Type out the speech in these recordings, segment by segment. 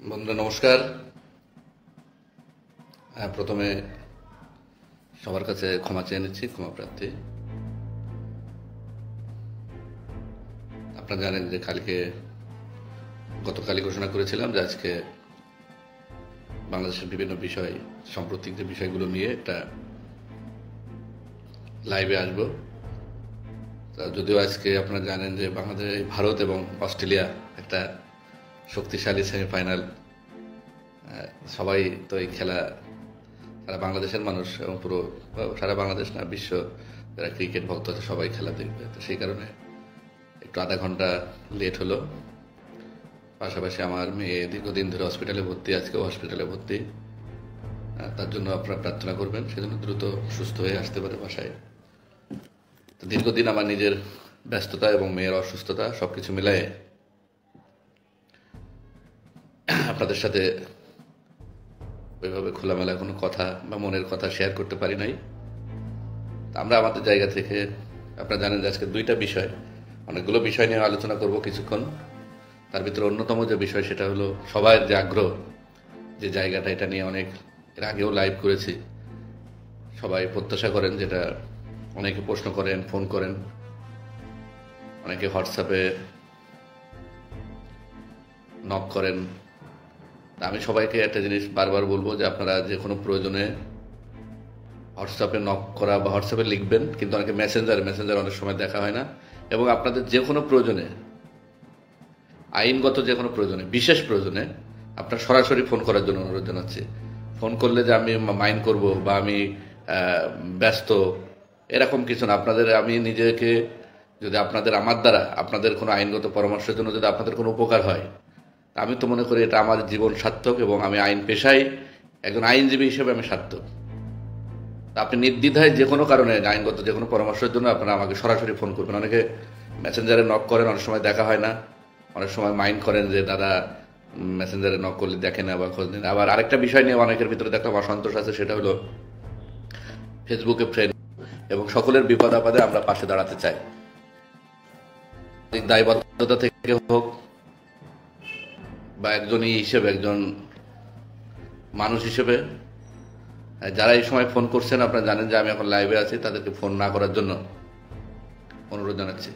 বন্ধুরা নমস্কার। প্রথমে সবার কাছে ক্ষমা চেয়ে নিচ্ছি, ক্ষমা প্রার্থী। আপনারা জানেন যে গতকালই ঘোষণা করেছিলাম যে আজকে বাংলাদেশের বিভিন্ন বিষয়, সাম্প্রতিক যে বিষয়গুলো নিয়ে একটা লাইভে আসবো। যদিও আজকে আপনারা জানেন যে বাংলাদেশ, ভারত এবং অস্ট্রেলিয়া একটা শক্তিশালী সেমিফাইনাল। সবাই তো এই খেলা, সারা বাংলাদেশের মানুষ এবং পুরো সারা বাংলাদেশ না, বিশ্ব যারা ক্রিকেট ভক্ত আছে সবাই খেলা দেখবে। তো সেই কারণে একটু আধা ঘন্টা লেট হলো। পাশাপাশি আমার মেয়ে দীর্ঘদিন ধরে হসপিটালে ভর্তি, আজকেও হসপিটালে ভর্তি। তার জন্য আপনারা প্রার্থনা করবেন, সেজন্য দ্রুত সুস্থ হয়ে আসতে পারে বাসায়। তো দীর্ঘদিন আমার নিজের ব্যস্ততা এবং মেয়ের অসুস্থতা সবকিছু মিলায়ে আপনাদের সাথে ওইভাবে খোলামেলা কোনো কথা বা মনের কথা শেয়ার করতে পারি নাই। আমরা আমাদের জায়গা থেকে, আপনারা জানেন যে আজকে দুইটা বিষয়, অনেকগুলো বিষয় নিয়ে আলোচনা করব কিছুক্ষণ। তার ভিতরে অন্যতম যে বিষয় সেটা হলো সবার যে আগ্রহ, যে জায়গাটা, এটা নিয়ে অনেক এর আগেও লাইভ করেছি। সবাই প্রত্যাশা করেন, যেটা অনেকে প্রশ্ন করেন, ফোন করেন, অনেকে হোয়াটসঅ্যাপে নক করেন। আমি সবাইকে একটা জিনিস বারবার বলবো যে আপনারা যে কোনো প্রয়োজনে হোয়াটসঅ্যাপে নক করা বা হোয়াটসঅ্যাপে লিখবেন, কিন্তু অনেকে মেসেঞ্জার অনেক সময় দেখা হয় না। এবং আপনাদের যে কোনো প্রয়োজনে, আইনগত যে কোনো প্রয়োজনে, বিশেষ প্রয়োজনে আপনার সরাসরি ফোন করার জন্য অনুরোধ জানাচ্ছি। ফোন করলে যে আমি মাইন্ড করব বা আমি ব্যস্ত, এরকম কিছু না। আমি নিজেকে, যদি আমার দ্বারা আপনাদের কোনো আইনগত পরামর্শের জন্য যদি আপনাদের কোনো উপকার হয়, আমি তো মনে করি এটা আমার জীবন সার্থক, এবং আমি আইন পেশায় একজন আইনজীবী হিসেবে আমি সার্থক। আপনি নির্দ্বিধায় যে কোনো কারণে, আইনগত যে কোনো পরামর্শের জন্য আপনারা আমাকে সরাসরি ফোন করবেন। অনেকে মেসেঞ্জারে নক করেন, অনেক সময় দেখা হয় না, অনেক সময় মাইন্ড করেন যে দাদা মেসেঞ্জারে নক করলে দেখে না বা খোঁজ নেন। আবার আরেকটা বিষয় নিয়ে অনেকের ভিতরে দেখলাম অসন্তোষ আছে, সেটা হলো ফেসবুকে ফ্রেন্ড, এবং সকলের বিপদ আপদে আমরা পাশে দাঁড়াতে চাই। দায়বদ্ধতা থেকে হোক বা একজন মানুষ হিসেবে, যারা এই সময় ফোন করছেন, আপনারা জানেন যে আমি এখন লাইভে আছি, তাদেরকে ফোন না করার জন্য অনুরোধ জানাচ্ছি।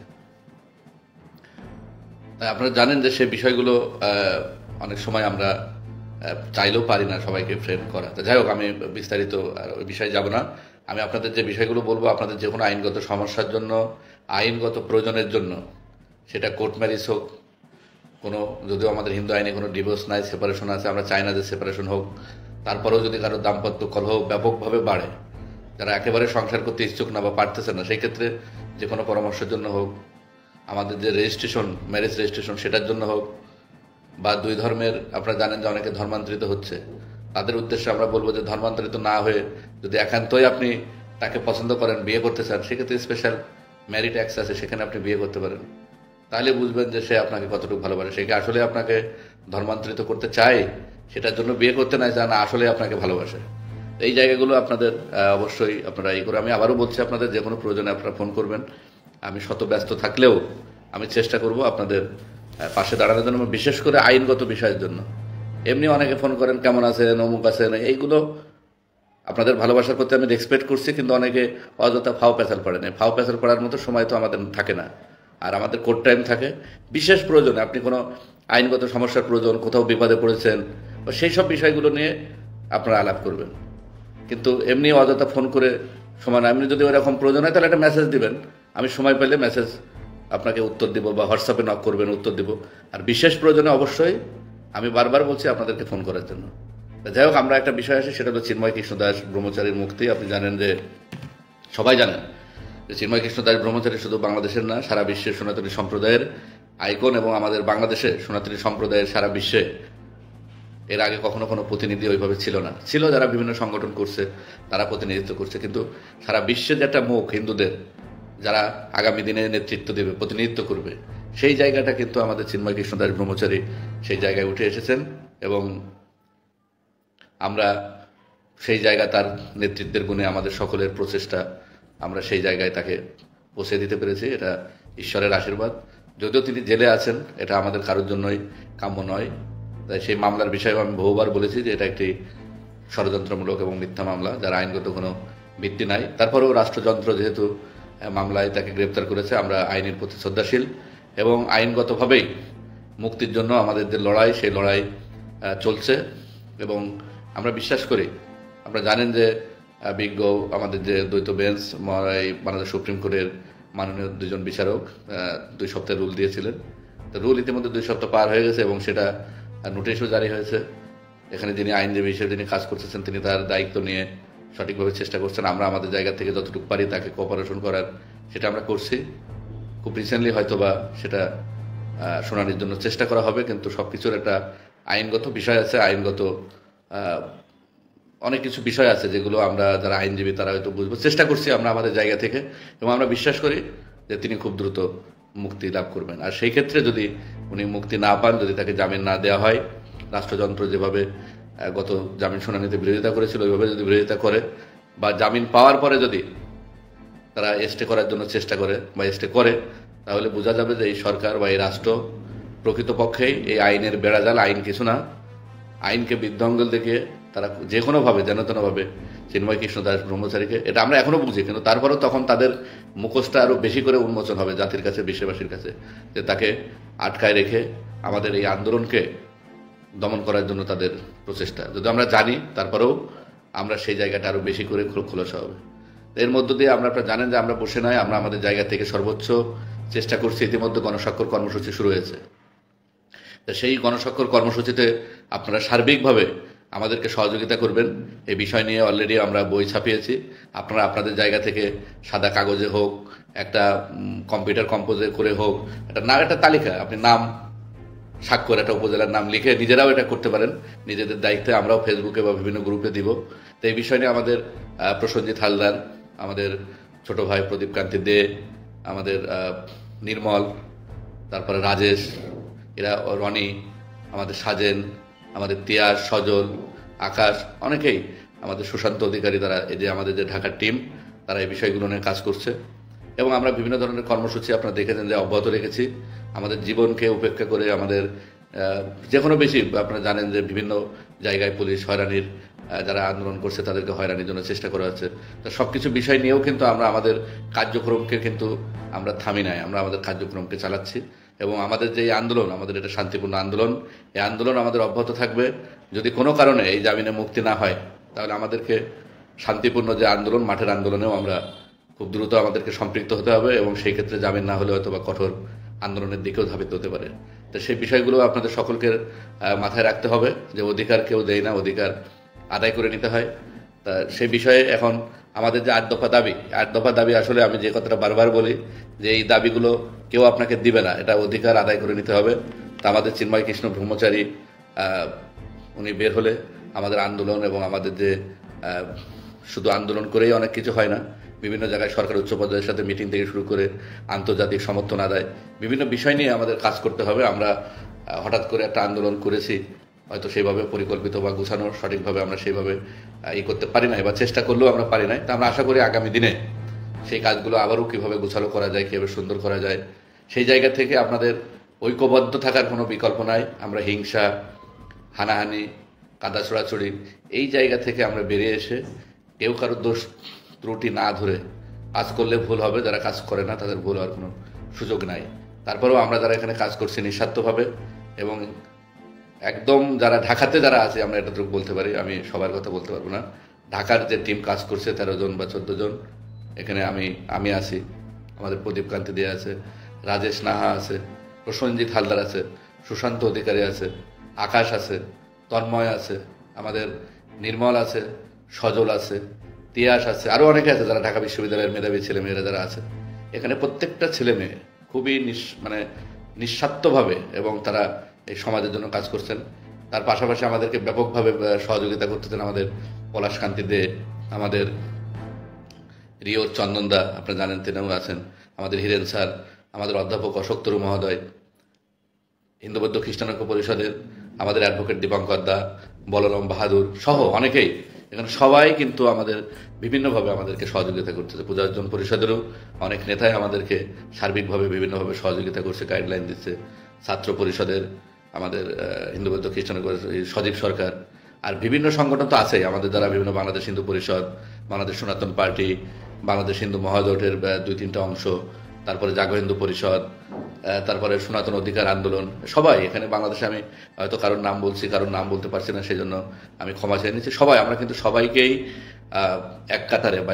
আপনারা জানেন যে সেই বিষয়গুলো অনেক সময় আমরা চাইলেও পারি না সবাইকে ফ্রেন্ড করা। তো যাই হোক, আমি বিস্তারিত ওই বিষয়ে যাব না। আমি আপনাদের যে বিষয়গুলো বলবো, আপনাদের যে কোনো আইনগত সমস্যার জন্য, আইনগত প্রয়োজনের জন্য, সেটা কোর্ট ম্যারেজ হোক, যদিও আমাদের হিন্দু আইনে কোনো ডিভোর্স নাই, সেপারেশন আছে, আমরা চাই না যে সেপারেশন হোক। তারপরেও যদি কারো দাম্পত্য কলহ ব্যাপকভাবে বাড়ে, যারা একেবারে সংসার করতে ইচ্ছুক না বা পারতেছে না, সেই ক্ষেত্রে যে কোনো পরামর্শের জন্য হোক, আমাদের যে ম্যারেজ রেজিস্ট্রেশন, সেটার জন্য হোক, বা দুই ধর্মের, আপনারা জানেন যে অনেকে ধর্মান্তরিত হচ্ছে, তাদের উদ্দেশ্যে আমরা বলবো যে ধর্মান্তরিত না হয়ে যদি একান্তই আপনি তাকে পছন্দ করেন, বিয়ে করতে চান, সেক্ষেত্রে স্পেশাল ম্যারিড অ্যাক্ট আছে, সেখানে আপনি বিয়ে করতে পারেন। তাহলে বুঝবেন যে সে আপনাকে কতটুকু ভালোবাসে। সে কি আসলে আপনাকে ধর্মান্তরিত করতে চায়, সেটার জন্য বিয়ে করতে না চায়, না আসলে আপনাকে ভালোবাসে। এই জায়গাগুলো আপনাদের অবশ্যই আপনারা এই করে, আমি আবারও বলছি, আপনাদের যে কোনো প্রয়োজনে আপনারা ফোন করবেন। আমি শত ব্যস্ত থাকলেও আমি চেষ্টা করব আপনাদের পাশে দাঁড়ানোর জন্য, বিশেষ করে আইনগত বিষয়ের জন্য। এমনি অনেকে ফোন করেন, কেমন আছেন, অমুক আছেন, এইগুলো আপনাদের ভালোবাসার প্রতি আমি রেসপেক্ট করছি, কিন্তু অনেকে অযথা ফাও পেঁচাল পড়ে না। ফাও পেঁচাল পড়ার মতো সময় তো আমাদের থাকে না, আর আমাদের কোর্ট টাইম থাকে। বিশেষ প্রয়োজনে, আপনি কোনো আইনগত সমস্যার প্রয়োজন, কোথাও বিপদে পড়েছেন, বা সেই সব বিষয়গুলো নিয়ে আপনারা আলাপ করবেন। কিন্তু এমনি অযথা ফোন করে সময় না। এমনি যদি ওইরকম প্রয়োজন হয়, তাহলে একটা মেসেজ দিবেন, আমি সময় পেলে মেসেজ আপনাকে উত্তর দিব, বা হোয়াটসঅ্যাপে নক করবেন, উত্তর দিব। আর বিশেষ প্রয়োজনে অবশ্যই আমি বারবার বলছি আপনাদেরকে ফোন করার জন্য। যাই হোক, আমরা একটা বিষয় আসি, সেটা হলো চিন্ময় কৃষ্ণ দাস ব্রহ্মচারীর মুক্তি। আপনি জানেন যে, সবাই জানেন যে চিন্ময় কৃষ্ণ দাস ব্রহ্মচারী শুধু বাংলাদেশের না, সারা বিশ্বের সনাতনী সম্প্রদায়ের আইকন, এবং আমাদের বাংলাদেশে সনাতনী সম্প্রদায়ের সারা বিশ্বে এর আগে কখনো কোনো প্রতিনিধি ওইভাবে ছিল না। ছিল যারা বিভিন্ন সংগঠন করছে, তারা প্রতিনিধিত্ব করছে, কিন্তু সারা বিশ্বে যে একটা মুখ হিন্দুদের, যারা আগামী দিনে নেতৃত্ব দেবে, প্রতিনিধিত্ব করবে, সেই জায়গাটা কিন্তু আমাদের চিন্ময় কৃষ্ণ দাস ব্রহ্মচারী সেই জায়গায় উঠে এসেছেন। এবং আমরা সেই জায়গা, তার নেতৃত্বের গুণে, আমাদের সকলের প্রচেষ্টা, আমরা সেই জায়গায় তাকে পৌঁছে দিতে পেরেছি। এটা ঈশ্বরের আশীর্বাদ। যদিও তিনি জেলে আছেন, এটা আমাদের কারোর জন্যই কাম্য নয়। তাই সেই মামলার বিষয়ে আমি বহুবার বলেছি যে এটা একটি ষড়যন্ত্রমূলক এবং মিথ্যা মামলা, যার আইনগত কোনো ভিত্তি নাই। তারপরেও রাষ্ট্রযন্ত্র যেহেতু মামলায় তাকে গ্রেপ্তার করেছে, আমরা আইনের প্রতি শ্রদ্ধাশীল এবং আইনগতভাবেই মুক্তির জন্য আমাদের যে লড়াই, সেই লড়াই চলছে এবং আমরা বিশ্বাস করি। আপনারা জানেন যে বিজ্ঞ আমাদের যে দ্বৈত বেঞ্চ বাংলাদেশ সুপ্রিম কোর্টের মাননীয় দুজন বিচারক 2 সপ্তাহের রুল দিয়েছিলেন। তো রুল ইতিমধ্যে 2 সপ্তাহ পার হয়ে গেছে এবং সেটা নোটিশও জারি হয়েছে। এখানে যিনি আইনজীবী হিসেবে যিনি কাজ করতেছেন, তিনি তার দায়িত্ব নিয়ে সঠিকভাবে চেষ্টা করছেন। আমরা আমাদের জায়গা থেকে যতটুকু পারি তাকে কোঅপারেশন করার সেটা আমরা করছি। খুব রিসেন্টলি হয়তোবা সেটা শুনানির জন্য চেষ্টা করা হবে, কিন্তু সব কিছুর একটা আইনগত বিষয় আছে, আইনগত অনেক কিছু বিষয় আছে যেগুলো আমরা যারা আইনজীবী তারা হয়তো বুঝবো। চেষ্টা করছি আমরা আমাদের জায়গা থেকে এবং আমরা বিশ্বাস করি যে তিনি খুব দ্রুত মুক্তি লাভ করবেন। আর সেই ক্ষেত্রে যদি উনি মুক্তি না পান, যদি তাকে জামিন না দেওয়া হয়, রাষ্ট্রযন্ত্র যেভাবে গত জামিন শুনানিতে বিরোধিতা করেছিল ওইভাবে যদি বিরোধিতা করে বা জামিন পাওয়ার পরে যদি তারা স্টে করার জন্য চেষ্টা করে বা স্টে করে, তাহলে বোঝা যাবে যে এই সরকার বা এই রাষ্ট্র প্রকৃতপক্ষেই এই আইনের বেড়াজাল, আইন কিছু না, আইনকে বিধ্বঙ্গল দেখিয়ে তারা যে কোনোভাবে যেন তেনভাবে চিন্ময় কৃষ্ণ দাস ব্রহ্মচারীকে, এটা আমরা এখনো বুঝি, কিন্তু তারপরেও তখন তাদের মুখোশটা আরও বেশি করে উন্মোচন হবে জাতির কাছে, বিশ্ববাসীর কাছে, যে তাকে আটকায় রেখে আমাদের এই আন্দোলনকে দমন করার জন্য তাদের প্রচেষ্টা। যদি আমরা জানি, তারপরেও আমরা সেই জায়গাটা আরও বেশি করে খোলসা হবে। এর মধ্য দিয়ে আপনারা জানেন যে আমরা বসে নয়, আমরা আমাদের জায়গা থেকে সর্বোচ্চ চেষ্টা করছি। ইতিমধ্যে গণস্বাক্ষর কর্মসূচি শুরু হয়েছে। তা সেই গণস্বাক্ষর কর্মসূচিতে আপনারা সার্বিকভাবে আমাদেরকে সহযোগিতা করবেন। এই বিষয় নিয়ে অলরেডি আমরা বই ছাপিয়েছি। আপনারা আপনাদের জায়গা থেকে সাদা কাগজে হোক, একটা কম্পিউটার কম্পোজে করে হোক, একটা তালিকা, আপনি নাম স্বাক্ষর, একটা উপজেলার নাম লিখে নিজেরাও এটা করতে পারেন নিজেদের দায়িত্বে। আমরাও ফেসবুকে বা বিভিন্ন গ্রুপে দিব। তো এই বিষয় নিয়ে আমাদের প্রসেনজিৎ হালদার, আমাদের ছোট ভাই প্রদীপ কান্তি দে, আমাদের নির্মল, তারপরে রাজেশ, এরা রনি, আমাদের সাজেন, আমাদের তিয়াস, সজল, আকাশ, অনেকেই, আমাদের সুশান্ত অধিকারী, তারা এই যে আমাদের যে ঢাকার টিম, তারা এই বিষয়গুলো নিয়ে কাজ করছে। এবং আমরা বিভিন্ন ধরনের কর্মসূচি আপনারা দেখেছেন যে অব্যাহত রেখেছি। আমাদের জীবনকে উপেক্ষা করে আমাদের যে কোনো বেশি, আপনারা জানেন যে বিভিন্ন জায়গায় পুলিশ হয়রানির, যারা আন্দোলন করছে তাদেরকে হয়রানির জন্য চেষ্টা করা হচ্ছে। তো সব কিছু বিষয় নিয়েও কিন্তু আমরা আমাদের কার্যক্রমকে কিন্তু আমরা থামি নাই, আমরা আমাদের কার্যক্রমকে চালাচ্ছি। এবং আমাদের যে আন্দোলন, আমাদের এটা শান্তিপূর্ণ আন্দোলন, এই আন্দোলন আমাদের অব্যাহত থাকবে। যদি কোনো কারণে এই জামিনে মুক্তি না হয়, তাহলে আমাদেরকে শান্তিপূর্ণ যে আন্দোলন, মাঠের আন্দোলনেও আমরা খুব দ্রুত আমাদেরকে সম্পৃক্ত হতে হবে এবং সেই ক্ষেত্রে জামিন না হলে হয়তো বা কঠোর আন্দোলনের দিকেও ধাবিত হতে পারে। তো সেই বিষয়গুলো আপনাদের সকলকে মাথায় রাখতে হবে যে অধিকার কেউ দেয় না, অধিকার আদায় করে নিতে হয়। তা সেই বিষয়ে এখন আমাদের যে 8 দফা দাবি, 8 দফা দাবি, আসলে আমি যে কথাটা বারবার বলি যে এই দাবিগুলো কেউ আপনাকে দিবে না, এটা অধিকার আদায় করে নিতে হবে। তা আমাদের চিন্ময় কৃষ্ণ ব্রহ্মচারী উনি বের হলে আমাদের আন্দোলন এবং আমাদের যে শুধু আন্দোলন করেই অনেক কিছু হয় না, বিভিন্ন জায়গায় সরকার উচ্চ পর্যায়ের সাথে মিটিং থেকে শুরু করে আন্তর্জাতিক সমর্থন আদায়, বিভিন্ন বিষয় নিয়ে আমাদের কাজ করতে হবে। আমরা হঠাৎ করে একটা আন্দোলন করেছি, হয়তো সেইভাবে পরিকল্পিত বা গুছানো সঠিকভাবে আমরা সেইভাবে করতে পারি নাই, বা চেষ্টা করলেও আমরা পারি নাই। তা আমরা আশা করি আগামী দিনে সেই কাজগুলো আবারও কীভাবে গুছালো করা যায়, কীভাবে সুন্দর করা যায়, সেই জায়গা থেকে আপনাদের ঐক্যবদ্ধ থাকার কোনো বিকল্প নাই। আমরা হিংসা, হানাহানি, কাদা ছোড়াছড়ি, এই জায়গা থেকে আমরা বেরিয়ে এসে কেউ কারোর দোষ ত্রুটি না ধরে কাজ করলে ভুল হবে, যারা কাজ করে না তাদের ভুল হওয়ার কোনো সুযোগ নাই। তারপরেও আমরা যারা এখানে কাজ করছি নিঃস্বার্থভাবে এবং একদম যারা ঢাকাতে যারা আছে, আমরা এতটুকু বলতে পারি, আমি সবার কথা বলতে পারবো না, ঢাকার যে টিম কাজ করছে 13 জন বা 14 জন, এখানে আমি আছি, আমাদের প্রদীপ কান্তি দিয়ে আছে, রাজেশ নাহা আছে, প্রসেনজিৎ হালদার আছে, সুশান্ত অধিকারী আছে, আকাশ আছে, তন্ময় আছে, আমাদের নির্মল আছে, সজল আছে, তিয়াস আছে, আরও অনেকে আছে যারা ঢাকা বিশ্ববিদ্যালয়ের মেধাবী ছেলেমেয়েরা যারা আছে। এখানে প্রত্যেকটা ছেলে মেয়ে খুবই নিঃস্বার্থভাবে এবং তারা এই সমাজের জন্য কাজ করছেন। তার পাশাপাশি আমাদেরকে ব্যাপকভাবে সহযোগিতা করতেছেন আমাদের পলাশ কান্তি দে, আমাদের রিওর চন্দনদা, আপনারা জানেন তিনিও আছেন, আমাদের হিরেন স্যার, আমাদের অধ্যাপক অশোক তরু মহোদয়, হিন্দু বৌদ্ধ খ্রিস্টান ঐক্য পরিষদের আমাদের অ্যাডভোকেট দীপঙ্কর দা, বলরাম বাহাদুর সহ অনেকেই, এখানে সবাই কিন্তু আমাদের বিভিন্নভাবে আমাদেরকে সহযোগিতা করতেছে। পূজার্জন পরিষদেরও অনেক নেতাই আমাদেরকে সার্বিকভাবে বিভিন্নভাবে সহযোগিতা করছে, গাইডলাইন দিচ্ছে। ছাত্র পরিষদের আমাদের হিন্দু বৌদ্ধ খ্রিস্টান সজীব সরকার, আর বিভিন্ন সংগঠন তো আছেই আমাদের দ্বারা, বিভিন্ন বাংলাদেশ হিন্দু পরিষদ, বাংলাদেশ সনাতন পার্টি, বাংলাদেশ হিন্দু মহাজোটের 2-3টা অংশ, তারপরে জাগো হিন্দু পরিষদ, তারপরে সনাতন অধিকার আন্দোলন, সবাই এখানে বাংলাদেশে, আমি হয়তো কারোর নাম বলছি, কারোর নাম বলতে পারছি না, সেই জন্য আমি ক্ষমা চেয়ে নিচ্ছি। সবাই আমরা কিন্তু সবাইকেই এক কাতারে বা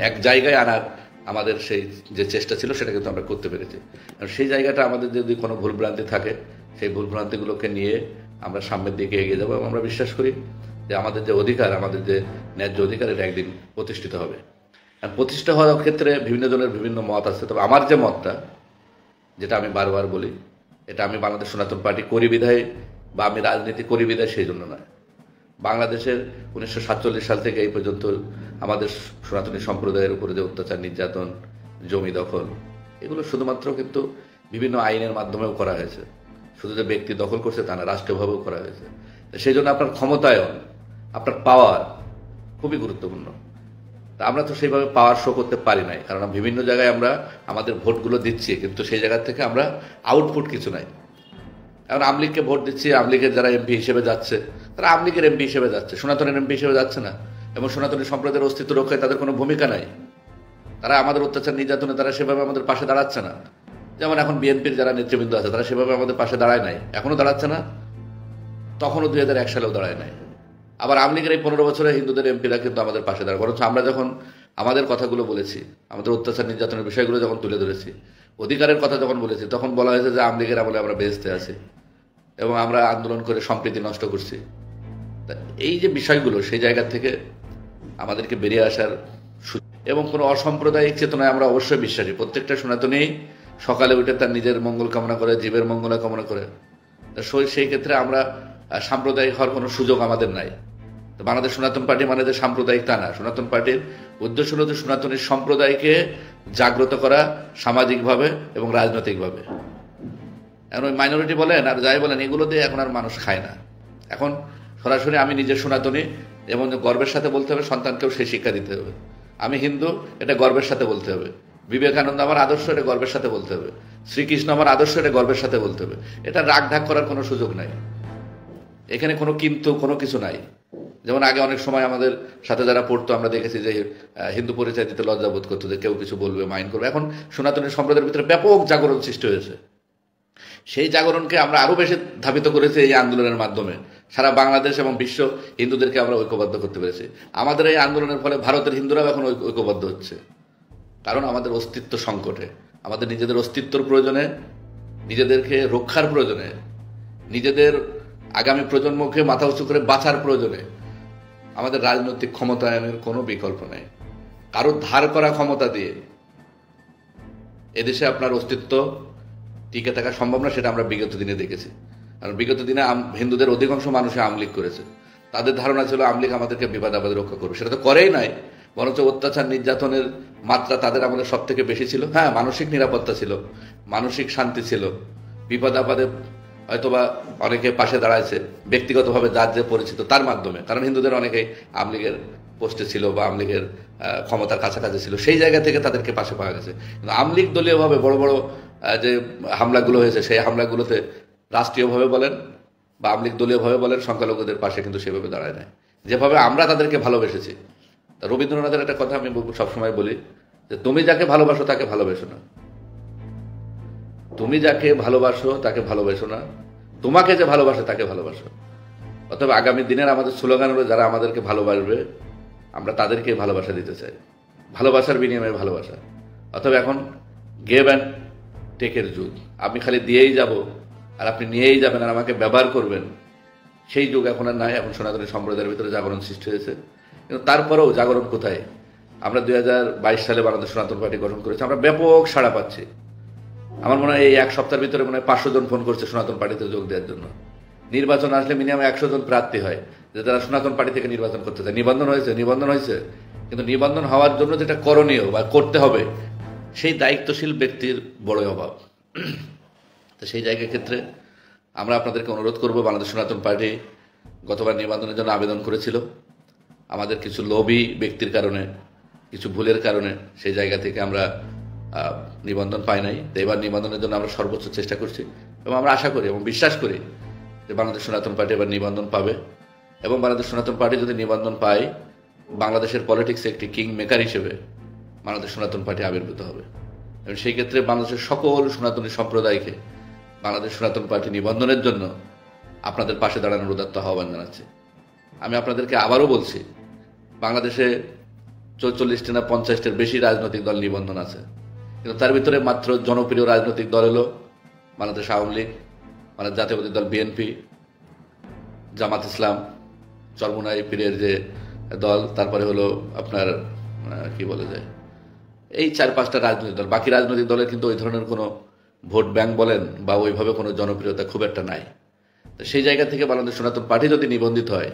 এক জায়গায় আনার আমাদের সেই যে চেষ্টা ছিল সেটা কিন্তু আমরা করতে পেরেছি। আর সেই জায়গাটা আমাদের যদি কোনো ভুলভ্রান্তি থাকে, সেই ভুলভ্রান্তিগুলোকে নিয়ে আমরা সামনের দিকে এগিয়ে যাবো এবং আমরা বিশ্বাস করি যে আমাদের যে অধিকার, আমাদের যে ন্যায্য অধিকার, এটা একদিন প্রতিষ্ঠিত হবে। আর প্রতিষ্ঠা হওয়ার ক্ষেত্রে বিভিন্ন জনের বিভিন্ন মত আছে, তবে আমার যে মতটা, যেটা আমি বারবার বলি, এটা আমি বাংলাদেশ সনাতন পার্টি করি বিধায় বা আমি রাজনীতি করি বিধায় সেই জন্য নয়। বাংলাদেশের 1947 সাল থেকে এই পর্যন্ত আমাদের সনাতনী সম্প্রদায়ের উপরে যে অত্যাচার, নির্যাতন, জমি দখল, এগুলো শুধুমাত্র কিন্তু বিভিন্ন আইনের মাধ্যমেও করা হয়েছে। শুধু যে ব্যক্তি দখল করছে তা না, রাষ্ট্রীয়ভাবেও করা হয়েছে। সেই জন্য আপনার ক্ষমতায়ন, আপনার পাওয়ার খুবই গুরুত্বপূর্ণ। তা আমরা তো সেইভাবে পাওয়ার শো করতে পারি নাই, কারণ বিভিন্ন জায়গায় আমরা আমাদের ভোটগুলো দিচ্ছি, কিন্তু সেই জায়গা থেকে আমরা আউটপুট কিছু নাই। এখন আমলিগকে ভোট দিচ্ছি, আমলিগের যারা এমপি হিসেবে যাচ্ছে তারা আমলিগের এমপি হিসেবে যাচ্ছে, সনাতনের এমপি হিসেবে যাচ্ছে না, এবং সনাতনী সম্প্রদায়ের অস্তিত্ব রক্ষায় তাদের কোনো ভূমিকা নাই। তারা আমাদের অত্যাচার নির্যাতনে তারা সেভাবে আমাদের পাশে দাঁড়াচ্ছে না। যেমন এখন বিএনপির যারা নেতৃবৃন্দ আছে তারা সেভাবে আমাদের পাশে দাঁড়ায় নাই, এখনো দাঁড়াচ্ছে না, তখনও 2001 সালেও দাঁড়ায় নাই। আবার আমলিগের এই 15 বছরে হিন্দুদের এমপিরা কিন্তু আমাদের পাশে দাঁড়ায়, বরঞ্চ আমরা যখন আমাদের কথাগুলো বলেছি, আমাদের অত্যাচার নির্যাতনের বিষয়গুলো যখন তুলে ধরেছি, অধিকারের কথা যখন বলেছি, তখন বলা হয়েছে যে আমলিগের আমলে আমরা বেহেশতে আছি এবং আমরা আন্দোলন করে সম্প্রীতি নষ্ট করছি। তা এই যে বিষয়গুলো, সেই জায়গা থেকে আমাদেরকে বেরিয়ে আসার, এবং কোনো অসাম্প্রদায়িক চেতনায় আমরা অবশ্যই বিশ্বাসী। প্রত্যেকটা সনাতনী সকালে উঠে তার নিজের মঙ্গল কামনা করে, জীবের মঙ্গল কামনা করে। সেই ক্ষেত্রে আমরা সাম্প্রদায়িক হওয়ার কোনো সুযোগ আমাদের নাই। তো বাংলাদেশ সনাতন পার্টি মানে যে সাম্প্রদায়িক তা না। সনাতন পার্টির উদ্দেশ্য হল যে সনাতনী সম্প্রদায়কে জাগ্রত করা, সামাজিকভাবে এবং রাজনৈতিকভাবে। এখন ওই মাইনরিটি বলেন আর যাই বলেন, এগুলো দিয়ে এখন আর মানুষ খায় না। এখন সরাসরি আমি নিজের সনাতনী এবং গর্বের সাথে বলতে হবে, সন্তানকেও সেই শিক্ষা দিতে হবে। আমি হিন্দু, এটা গর্বের সাথে বলতে হবে। বিবেকানন্দ আমার আদর্শ, এটা গর্বের সাথে বলতে হবে। শ্রীকৃষ্ণ আমার আদর্শ, এটা গর্বের সাথে বলতে হবে। এটা রাগ ঢাক করার কোনো সুযোগ নাই, এখানে কোনো কিন্তু কোনো কিছু নাই। যেমন আগে অনেক সময় আমাদের সাথে যারা পড়তো আমরা দেখেছি যে হিন্দু পরিচয় দিতে লজ্জাবোধ করতো, যে কেউ কিছু বলবে, মাইন্ড করবে। এখন সনাতনী সম্প্রদায়ের ভিতরে ব্যাপক জাগরণ সৃষ্টি হয়েছে। সেই জাগরণকে আমরা আরো বেশি ধাবিত করেছি এই আন্দোলনের মাধ্যমে। সারা বাংলাদেশ এবং বিশ্ব হিন্দুদেরকে আমরা ঐক্যবদ্ধ করতে পেরেছি। আমাদের এই আন্দোলনের ফলে ভারতের হিন্দুরাও এখন ঐক্যবদ্ধ হচ্ছে, কারণ আমাদের অস্তিত্ব সংকটে, আমাদের নিজেদের অস্তিত্বর প্রয়োজনে, নিজেদেরকে রক্ষার প্রয়োজনে, নিজেদের আগামী প্রজন্মকে মাথা উঁচু করে বাঁচার প্রয়োজনে আমাদের রাজনৈতিক ক্ষমতায়নের কোনো বিকল্প নেই। কারো ধার করা ক্ষমতা দিয়ে এদেশে আপনার অস্তিত্ব টিকে থাকা সম্ভব না, সেটা আমরা বিগত দিনে দেখেছি। কারণ বিগত দিনে হিন্দুদের অধিকাংশ মানুষে আমলিগ করেছে। তাদের ধারণা ছিল আমলিগ আমাদেরকে বিপদ আপদে রক্ষা করবে, সেটা তো করেই নাই, বরঞ্চ অত্যাচার নির্যাতনের মাত্রা তাদের আমাদের সব থেকে বেশি ছিল। হ্যাঁ, মানসিক নিরাপত্তা ছিল, মানসিক শান্তি ছিল, বিপদ আপদে হয়তোবা অনেকে পাশে দাঁড়াইছে ব্যক্তিগতভাবে যার যে পরিচিত তার মাধ্যমে, কারণ হিন্দুদের অনেকেই আমলিগের পোস্টে ছিল বা আমলিগের ক্ষমতার কাছাকাছি ছিল, সেই জায়গা থেকে তাদেরকে পাশে পাওয়া গেছে। কিন্তু আমলিগ দলীয়ভাবে বড় বড় যে হামলাগুলো হয়েছে, সেই হামলাগুলোতে রাষ্ট্রীয়ভাবে বলেন বা আমলিগ দলীয়ভাবে বলেন, সংখ্যালঘুদের পাশে কিন্তু সেভাবে দাঁড়ায় নাই, যেভাবে আমরা তাদেরকে ভালোবেসেছি। তা রবীন্দ্রনাথের একটা কথা আমি সবসময় বলি যে তুমি যাকে ভালোবাসো তাকে ভালোবেসো না, তুমি যাকে ভালোবাসো তাকে ভালোবাসো না, তোমাকে যে ভালোবাসে তাকে ভালোবাসো। অথবা আগামী দিনের আমাদের স্লোগান হলো যারা আমাদেরকে ভালোবাসবে আমরা তাদেরকে ভালোবাসা দিতে চাই, ভালোবাসার বিনিময়ে ভালোবাসা। অথবা এখন গেভ অ্যান্ড টেকের যুগ, আমি খালি দিয়েই যাব আর আপনি নিয়েই যাবেন আর আমাকে ব্যবহার করবেন, সেই যুগ এখন আর নাই। এখন সনাতনী সম্প্রদায়ের ভিতরে জাগরণ সৃষ্টি হয়েছে, কিন্তু তারপরেও জাগরণ কোথায়? আমরা 2022 সালে বাংলাদেশ সনাতন পার্টি গঠন করেছি, আমরা ব্যাপক সাড়া পাচ্ছি। আমার মনে হয় এই এক সপ্তাহের ভিতরে মনে হয় 500 জন ফোন করছে সনাতন পার্টিতে যোগ দেওয়ার জন্য। নির্বাচন আসলে মিনিমাম 100 জন প্রার্থী হয় যে তারা সনাতন পার্টি থেকে নির্বাচন করতে চায়। নিবন্ধন হয়েছে, কিন্তু নিবন্ধন হওয়ার জন্য যেটা করণীয় বা করতে হবে সেই দায়িত্বশীল ব্যক্তির বড়ই অভাব। তো সেই জায়গার ক্ষেত্রে আমরা আপনাদেরকে অনুরোধ করব, বাংলাদেশ সনাতন পার্টি গতবার নিবন্ধনের জন্য আবেদন করেছিল, আমাদের কিছু লোভী ব্যক্তির কারণে, কিছু ভুলের কারণে সেই জায়গা থেকে আমরা নিবন্ধন পাই নাই। তো এবার নিবন্ধনের জন্য আমরা সর্বোচ্চ চেষ্টা করছি। এবং আমরা আশা করি এবং বিশ্বাস করি যে বাংলাদেশ সনাতন পার্টি এবার নিবন্ধন পাবে, এবং বাংলাদেশ সনাতন পার্টি যদি নিবন্ধন পায়, বাংলাদেশের পলিটিক্সে একটি কিং মেকার হিসেবে বাংলাদেশ সনাতন পার্টি আবির্ভূত হবে। এবং সেই ক্ষেত্রে বাংলাদেশের সকল সনাতনী সম্প্রদায়কে বাংলাদেশ সনাতন পার্টি নিবন্ধনের জন্য আপনাদের পাশে দাঁড়ানোর উদাত্ত আহ্বান জানাচ্ছি। আমি আপনাদেরকে আবারও বলছি, বাংলাদেশে 44টি না 50টির বেশি রাজনৈতিক দল নিবন্ধন আছে, কিন্তু তার ভিতরে মাত্র জনপ্রিয় রাজনৈতিক দল হলো বাংলাদেশ আওয়ামী লীগ, মানে জাতীয়বাদী দল বিএনপি, জামাত ইসলাম, চরমোনাই পীরের যে দল, তারপরে হলো আপনার কি বলে যায়, এই 4-5টা রাজনৈতিক দল। বাকি রাজনৈতিক দলের কিন্তু ওই ধরনের কোনো ভোট ব্যাংক বলেন বা ওইভাবে কোনো জনপ্রিয়তা খুব একটা নাই। তো সেই জায়গা থেকে বাংলাদেশ সনাতন পার্টি যদি নিবন্ধিত হয়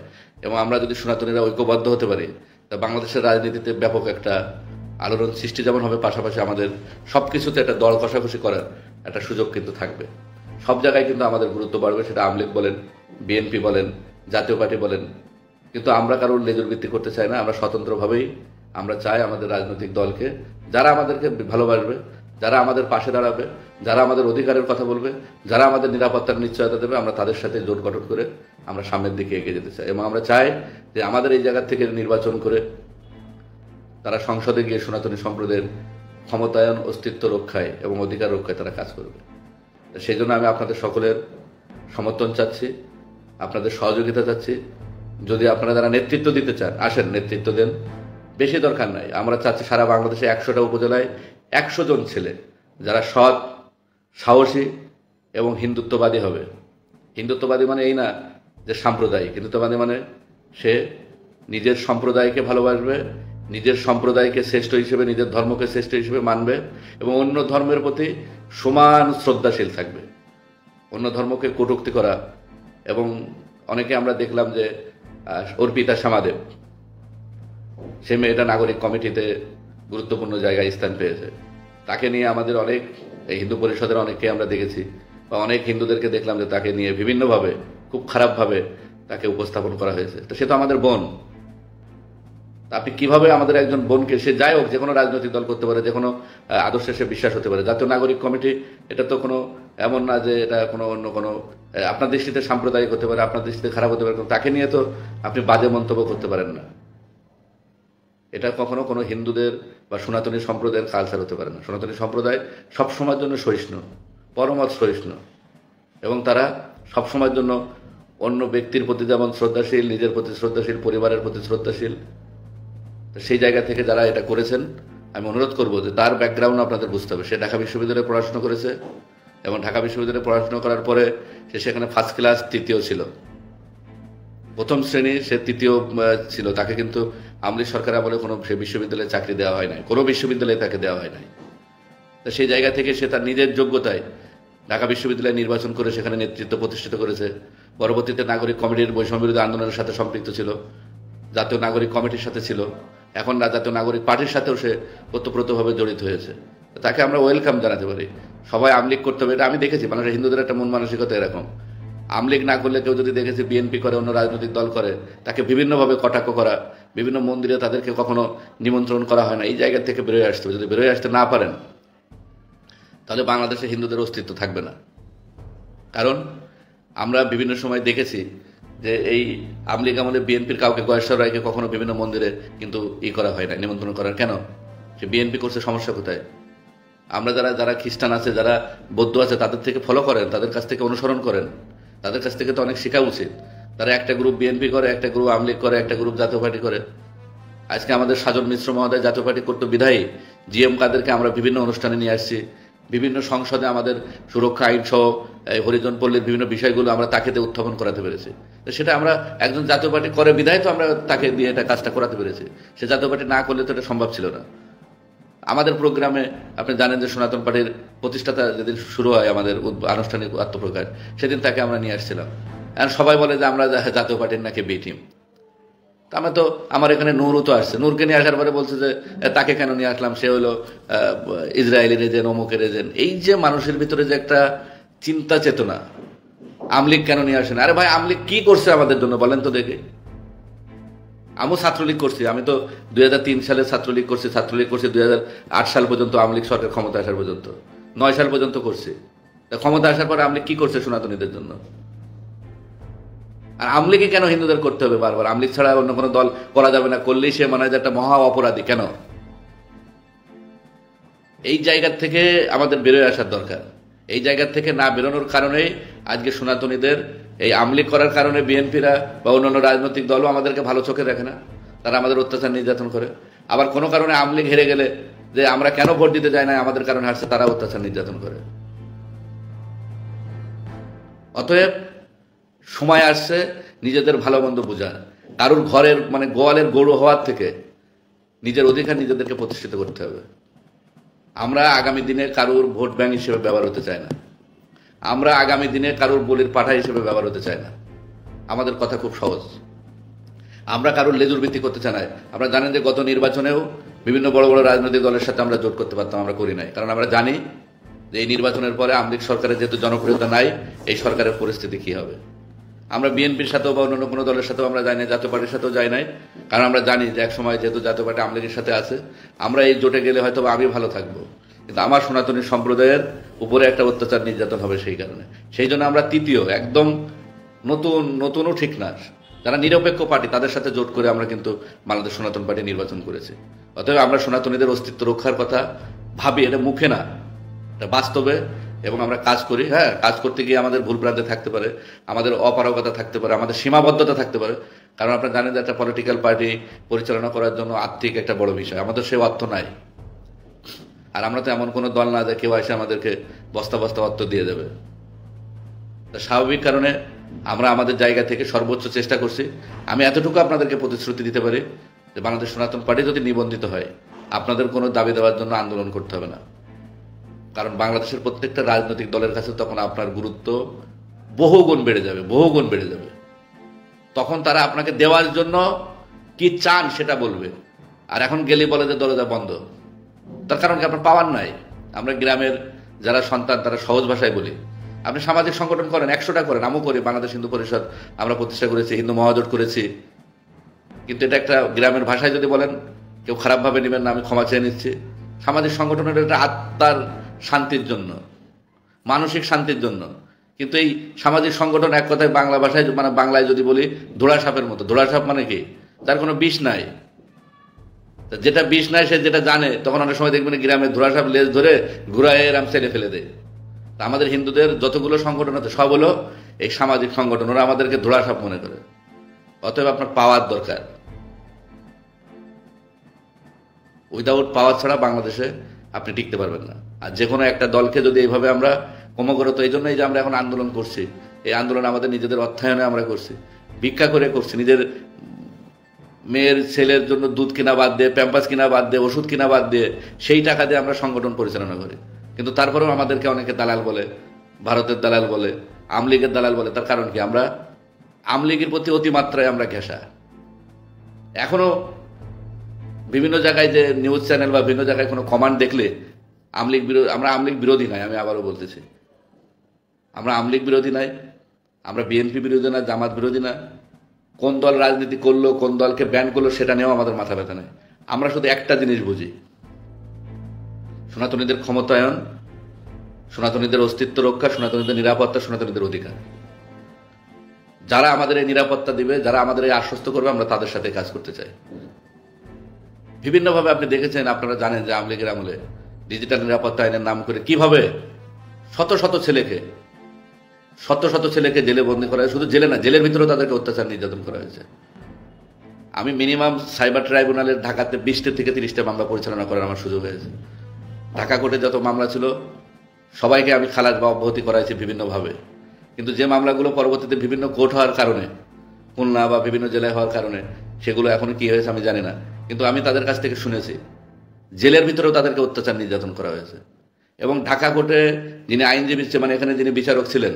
এবং আমরা যদি সনাতনীরা ঐক্যবদ্ধ হতে পারি, তা বাংলাদেশের রাজনীতিতে ব্যাপক একটা আলোড়ন সৃষ্টি যেমন হবে, পাশাপাশি আমাদের সব কিছুতে একটা দল কষাকষি করার একটা সুযোগ কিন্তু থাকবে। সব জায়গায় কিন্তু আমাদের গুরুত্ব বাড়বে, সেটা আওয়ামী লীগ বলেন, বিএনপি বলেন, জাতীয় পার্টি বলেন। কিন্তু আমরা কারোর লেজুর ভিত্তি করতে চাই না, আমরা স্বতন্ত্রভাবেই আমরা চাই আমাদের রাজনৈতিক দলকে, যারা আমাদেরকে ভালোবাসবে, যারা আমাদের পাশে দাঁড়াবে, যারা আমাদের অধিকারের কথা বলবে, যারা আমাদের নিরাপত্তার নিশ্চয়তা দেবে, আমরা তাদের সাথে জোট গঠন করে আমরা সামনের দিকে এগিয়ে যেতে চাই। এবং আমরা চাই যে আমাদের এই জায়গা থেকে নির্বাচন করে তারা সংসদে গিয়ে সনাতনী সম্প্রদায়ের ক্ষমতায়ন, অস্তিত্ব রক্ষায় এবং অধিকার রক্ষায় তারা কাজ করবে। সেই জন্য আমি আপনাদের সকলের সমর্থন চাচ্ছি, আপনাদের সহযোগিতা চাচ্ছি। যদি আপনারা যারা নেতৃত্ব দিতে চান, আসেন নেতৃত্ব দেন, বেশি দরকার নাই। আমরা চাচ্ছি সারা বাংলাদেশে 100টা উপজেলায় 100 জন ছেলে যারা সৎ, সাহসী এবং হিন্দুত্ববাদী হবে। হিন্দুত্ববাদী মানে এই না যে সাম্প্রদায়িক, হিন্দুত্ববাদী মানে সে নিজের সম্প্রদায়কে ভালোবাসবে, নিজের সম্প্রদায়কে শ্রেষ্ঠ হিসেবে, নিজের ধর্মকে শ্রেষ্ঠ হিসেবে মানবে এবং অন্য ধর্মের প্রতি সমান শ্রদ্ধাশীল থাকবে। অন্য ধর্মকে কটূক্তি করা, এবং অনেকে আমরা দেখলাম যে অর্পিতা শ্যামাদেব, সে মেয়েটা নাগরিক কমিটিতে গুরুত্বপূর্ণ জায়গায় স্থান পেয়েছে। তাকে নিয়ে আমাদের অনেক হিন্দু পরিষদের অনেককে আমরা দেখেছি, বা অনেক হিন্দুদেরকে দেখলাম যে তাকে নিয়ে বিভিন্নভাবে খুব খারাপভাবে তাকে উপস্থাপন করা হয়েছে। তো সে তো আমাদের বোন। আপনি কিভাবে আমাদের একজন বোনকে, সে যাই হোক, যে কোনো রাজনৈতিক দল করতে পারে, যে কোনো আদর্শে সে বিশ্বাস হতে পারে। জাতীয় নাগরিক কমিটি এটা তো কোনো এমন না যে এটা কোনো অন্য কোনো আপনার দৃষ্টিতে সাম্প্রদায়িক হতে পারে, আপনার দৃষ্টিতে খারাপ হতে পারে, তাকে নিয়ে তো আপনি বাজে মন্তব্য করতে পারেন না। এটা কখনো কোনো হিন্দুদের বা সনাতনী সম্প্রদায়ের কালচার হতে পারে না। সনাতনী সম্প্রদায় সবসময়ের জন্য সহিষ্ণু, পরমত সহিষ্ণু, এবং তারা সবসময়ের জন্য অন্য ব্যক্তির প্রতি যেমন শ্রদ্ধাশীল, নিজের প্রতি শ্রদ্ধাশীল, পরিবারের প্রতি শ্রদ্ধাশীল। সেই জায়গা থেকে যারা এটা করেছেন, আমি অনুরোধ করব যে তার ব্যাকগ্রাউন্ড আপনাদের বুঝতে হবে। সে ঢাকা বিশ্ববিদ্যালয়ে পড়াশোনা করেছে, এবং ঢাকা বিশ্ববিদ্যালয়ে পড়াশোনা করার পরে সে সেখানে ফার্স্ট ক্লাস 3য় ছিল, প্রথম শ্রেণী সে 3য় ছিল। তাকে কিন্তু আওয়ামী লীগ সরকার আমলে কোনো সে বিশ্ববিদ্যালয়ে চাকরি দেওয়া হয় নাই, কোনো বিশ্ববিদ্যালয়ে তাকে দেওয়া হয় নাই। তো সেই জায়গা থেকে সে তার নিজের যোগ্যতায় ঢাকা বিশ্ববিদ্যালয়ে নির্বাচন করে সেখানে নেতৃত্ব প্রতিষ্ঠিত করেছে। পরবর্তীতে নাগরিক কমিটির বৈষম্য বিরোধী আন্দোলনের সাথে সম্পৃক্ত ছিল, জাতীয় নাগরিক কমিটির সাথে ছিল, এখন জাতীয় নাগরিক পার্টির সাথেও সে ওতপ্রোতভাবে জড়িত হয়েছে। তাকে আমরা ওয়েলকাম জানাতে পারি। সবাই আমলিগ করতে হবে, এটা আমি দেখেছি। বাংলাদেশের হিন্দুদের একটা মন মানসিকতা এরকম, আমলিগ না করলে কেউ যদি দেখেছে বিএনপি করে, অন্য রাজনৈতিক দল করে, তাকে বিভিন্নভাবে কটাক্ষ করা, বিভিন্ন মন্দিরে তাদেরকে কখনো নিমন্ত্রণ করা হয় না। এই জায়গা থেকে বেরোয় আসতে হবে। যদি বেরোয় আসতে না পারেন, তাহলে বাংলাদেশে হিন্দুদের অস্তিত্ব থাকবে না। কারণ আমরা বিভিন্ন সময় দেখেছি যে এই আমলিগ আমলে বিএনপির কাউকে, গয়েশ্বর রায়কে কখনো বিভিন্ন মন্দিরে কিন্তু করা হয় না, নিমন্ত্রণ করার। কেন? সে বিএনপি করছে, সমস্যা কোথায়? আমরা যারা খ্রিস্টান আছে, যারা বৌদ্ধ আছে, তাদের থেকে ফলো করেন, তাদের কাছ থেকে অনুসরণ করেন, তাদের কাছ থেকে তো অনেক শেখা উচিত। তারা একটা গ্রুপ বিএনপি করে, একটা গ্রুপ আওয়ামী লীগ করে, একটা গ্রুপ জাতীয় পার্টি করে। আজকে আমাদের সাজন মিশ্র মহোদয় জাতীয় পার্টি করতো বিধায়ী জিএম কাদেরকে আমরা বিভিন্ন অনুষ্ঠানে নিয়ে আসছি, বিভিন্ন সংসদে আমাদের সুরক্ষা আইন সহ হরিজন পল্লীর বিভিন্ন বিষয়গুলো আমরা তাকে দিয়ে উত্থাপন করাতে পেরেছি। তো সেটা আমরা একজন জাতীয় পার্টি করে বিধায় তো আমরা তাকে দিয়ে এটা কাজটা করাতে পেরেছি। সে জাতীয় পার্টি না করলে তো এটা সম্ভব ছিল না। আমাদের প্রোগ্রামে আপনি জানেন যে সনাতন পার্টির প্রতিষ্ঠাতা যেদিন শুরু হয় আমাদের আনুষ্ঠানিক আত্মপ্রকাশ, সেদিন তাকে আমরা নিয়ে আসছিলাম। আর সবাই বলে যে আমরা জাতীয় পার্টির নাকি বি টিম। আমরা তো, আমার এখানে নূরও তো আসছে, নূরকে নিয়ে আসার পরে বলছে যে তাকে কেন নিয়ে আসলাম, সে হলো ইসরায়েলের এজেন্ট, অমুকের এজেন্ট। এই যে মানুষের ভিতরে যে একটা চিন্তা চেতনা, আমলিগ কেন নিয়ে আসেন? আরে ভাই, আমলিগ কি করছে আমাদের জন্য বলেন তো দেখে? আমিও ছাত্রলীগ করছি, আমি তো 2003 সালে ছাত্রলীগ করছি, 2008 সাল পর্যন্ত, আওয়ামী লীগ সরকার ক্ষমতা আসার পর্যন্ত, 9 সাল পর্যন্ত করছি। ক্ষমতা আসার পরে আমলিগ কি করছে সনাতনীদের জন্য? আর আমলিগই কেন হিন্দুদের করতে হবে বারবার? আমলিগ ছাড়া অন্য কোনো দল করা যাবে না, করলেই সে মনে হয় যে একটা মহা অপরাধী। কেন? এই জায়গা থেকে আমাদের বেরোয় আসার দরকার। এই জায়গা থেকে না বেরোনোর কারণেই আজকে সনাতনীদের এই আমলিগ করার কারণে বিএনপিরা বা অন্যান্য রাজনৈতিক দলও আমাদেরকে ভালো চোখে দেখে না, তারা আমাদের অত্যাচার নির্যাতন করে। আবার কোনো কারণে আমলিগ হেরে গেলে যে আমরা কেন ভোট দিতে যাই না, আমাদের কারণে হারছে, তারা অত্যাচার নির্যাতন করে। অতএব সময় আসছে নিজেদের ভালো মন্দ বোঝা, কারুর ঘরের মানে গোয়ালের গরু হওয়ার থেকে নিজের অধিকার নিজেদেরকে প্রতিষ্ঠিত করতে হবে। আমরা আগামী দিনে কারুর ভোট ব্যাংক হিসেবে ব্যবহার হতে চাই না, আমরা আগামী দিনে কারুর বলির পাঠা হিসেবে ব্যবহার হতে চাই না। আমাদের কথা খুব সহজ, আমরা কারুর লেজুর ভিত্তি করতে চাই না। আপনারা জানেন যে গত নির্বাচনেও বিভিন্ন বড় বড় রাজনৈতিক দলের সাথে আমরা জোট করতে পারতাম, আমরা করি নাই। কারণ আমরা জানি যে এই নির্বাচনের পরে আওয়ামী লীগ সরকারের যেহেতু জনপ্রিয়তা নাই, এই সরকারের পরিস্থিতি কি হবে। আমরা বিএনপির সাথেও বা অন্যান্য কোনো দলের সাথেও আমরা যাই নাই, জাতীয় পার্টির সাথেও যাই নাই। কারণ আমরা জানি যে এক সময় যেহেতু জাতীয় পার্টি আওয়ামী লীগের সাথে আছে, আমরা এই জোটে গেলে হয়তো আমি ভালো থাকবো, কিন্তু আমার সনাতনী সম্প্রদায়ের উপরে একটা অত্যাচার নির্যাতন হবে। সেই কারণে সেই জন্য আমরা তৃতীয় একদম নতুনও ঠিক না, যারা নিরপেক্ষ পার্টি তাদের সাথে জোট করে আমরা কিন্তু বাংলাদেশ সনাতন পার্টি নির্বাচন করেছি। অতএব আমরা সনাতনীদের অস্তিত্ব রক্ষার কথা ভাবি, এটা মুখে না, এটা বাস্তবে, এবং আমরা কাজ করি। হ্যাঁ, কাজ করতে গিয়ে আমাদের ভুল ভ্রান্তি থাকতে পারে, আমাদের অপারগতা থাকতে পারে, আমাদের সীমাবদ্ধতা থাকতে পারে। কারণ আপনারা জানেন যে একটা পলিটিক্যাল পার্টি পরিচালনা করার জন্য আর্থিক একটা বড় বিষয়, আমাদের সে অর্থ নাই। আর আমরা তো এমন কোনো দল না যে কেউ এসে আমাদেরকে বস্তা বস্তা অর্থ দিয়ে দেবে। তা স্বাভাবিক কারণে আমরা আমাদের জায়গা থেকে সর্বোচ্চ চেষ্টা করছি। আমি এতটুকু আপনাদেরকে প্রতিশ্রুতি দিতে পারি যে বাংলাদেশ সনাতন পার্টি যদি নিবন্ধিত হয়, আপনাদের কোনো দাবি দেওয়ার জন্য আন্দোলন করতে হবে না। কারণ বাংলাদেশের প্রত্যেকটা রাজনৈতিক দলের কাছে তখন আপনার গুরুত্ব বহুগুণ বেড়ে যাবে, বহুগুণ বেড়ে যাবে। তখন তারা আপনাকে দেওয়ার জন্য কি চান সেটা বলবে। আর এখন গেলে বলে যে দরজা বন্ধ, তার কারণ কি? আপনার পাওয়ার নাই। আমরা গ্রামের যারা সন্তান তারা সহজ ভাষায় বলি, আপনি সামাজিক সংগঠন করেন, 100টা করেন, আমও করি, বাংলাদেশ হিন্দু পরিষদ আমরা প্রতিষ্ঠা করেছি, হিন্দু মহাজোট করেছি। কিন্তু এটা একটা গ্রামের ভাষায় যদি বলেন, কেউ খারাপভাবে নেবেন না, আমি ক্ষমা চেয়ে নিচ্ছি। সামাজিক সংগঠনের একটা আত্মার শান্তির জন্য, মানসিক শান্তির জন্য। কিন্তু এই সামাজিক সংগঠন এক কথায় বাংলা ভাষায় মানে বাংলায় যদি বলি ধোড়া সাপের মতো। ধোড়া সাপ মানে কি? তার কোনো বিষ নাই। যেটা বিষ নাই সে যেটা জানে, তখন অনেক সময় দেখবেন গ্রামে ধোড়া সাপ লেজ ধরে ঘুরায় এরাম ছেড়ে ফেলে দেয়। তা আমাদের হিন্দুদের যতগুলো সংগঠন আছে সব হলো এই সামাজিক সংগঠন, ওরা আমাদেরকে ধোড়া সাপ মনে করে। অতএব আপনার পাওয়ার দরকার। উইদাউট পাওয়ার ছাড়া বাংলাদেশে আপনি টিকতে পারবেন না। আর যে কোনো একটা দলকে যদি এইভাবে আমরা ক্রমাগত, এই জন্যই যে আমরা এখন আন্দোলন করছি, এই আন্দোলন আমাদের নিজেদের অর্থায়নে আমরা করছি, ভিক্ষা করে করছি। নিজের মেয়ের ছেলের জন্য দুধ কিনা বাদ দিয়ে, প্যাম্পাস কিনা বাদ দিয়ে, ওষুধ কিনা বাদ দিয়ে, সেই টাকা দিয়ে আমরা সংগঠন পরিচালনা করি। কিন্তু তারপরেও আমাদেরকে অনেকে দালাল বলে, ভারতের দালাল বলে, আওয়ামী লীগের দালাল বলে। তার কারণ কি? আমরা আওয়ামী লীগের প্রতি অতিমাত্রায় আমরা ঘেঁষা। এখনো বিভিন্ন জায়গায় যে নিউজ চ্যানেল বা বিভিন্ন জায়গায় কোনো কমান্ড দেখলে আওয়ামী লীগ বিরোধী, আমরা আওয়ামী লীগ বিরোধী নাই, আমি আবারও বলতেছি, আমরা আওয়ামী লীগ বিরোধী নাই, আমরা বিএনপি বিরোধী না, জামাত বিরোধী না। কোন দল রাজনীতি করলো, কোন দলকে ব্যান করলো সেটা নিয়েও আমাদের মাথা ব্যথা নেই। আমরা শুধু একটা জিনিস বুঝি, সনাতনীদের ক্ষমতায়ন, সনাতনীদের অস্তিত্ব রক্ষা, সনাতনীদের নিরাপত্তা, সনাতনীদের অধিকার। যারা আমাদের এই নিরাপত্তা দিবে, যারা আমাদের এই আশ্বস্ত করবে, আমরা তাদের সাথে কাজ করতে চাই। বিভিন্নভাবে আপনি দেখেছেন, আপনারা জানেন যে আওয়ামী লীগের আমলে ডিজিটাল নিরাপত্তা আইনের নাম করে কিভাবে শত শত ছেলেকে জেলে বন্দী করা হয়। শুধু জেলে না, জেলের ভিতরেও তাদেরকে অত্যাচার নির্যাতন করা হয়েছে। আমি মিনিমাম সাইবার ট্রাইব্যুনালের ঢাকাতে 20 থেকে 30টা মামলা পরিচালনা করার আমার সুযোগ হয়েছে। ঢাকা কোর্টে যত মামলা ছিল সবাইকে আমি খালাস বা অব্যাহতি করাইছি বিভিন্নভাবে। কিন্তু যে মামলাগুলো পরবর্তীতে বিভিন্ন কোর্ট হওয়ার কারণে, খুলনা বা বিভিন্ন জেলায় হওয়ার কারণে, সেগুলো এখনো কি হয়েছে আমি জানি না। কিন্তু আমি তাদের কাছ থেকে শুনেছি জেলের ভিতরেও তাদেরকে অত্যাচার নির্যাতন করা হয়েছে। এবং ঢাকা কোর্টে যিনি আইনজীবী, মানে এখানে যিনি বিচারক ছিলেন,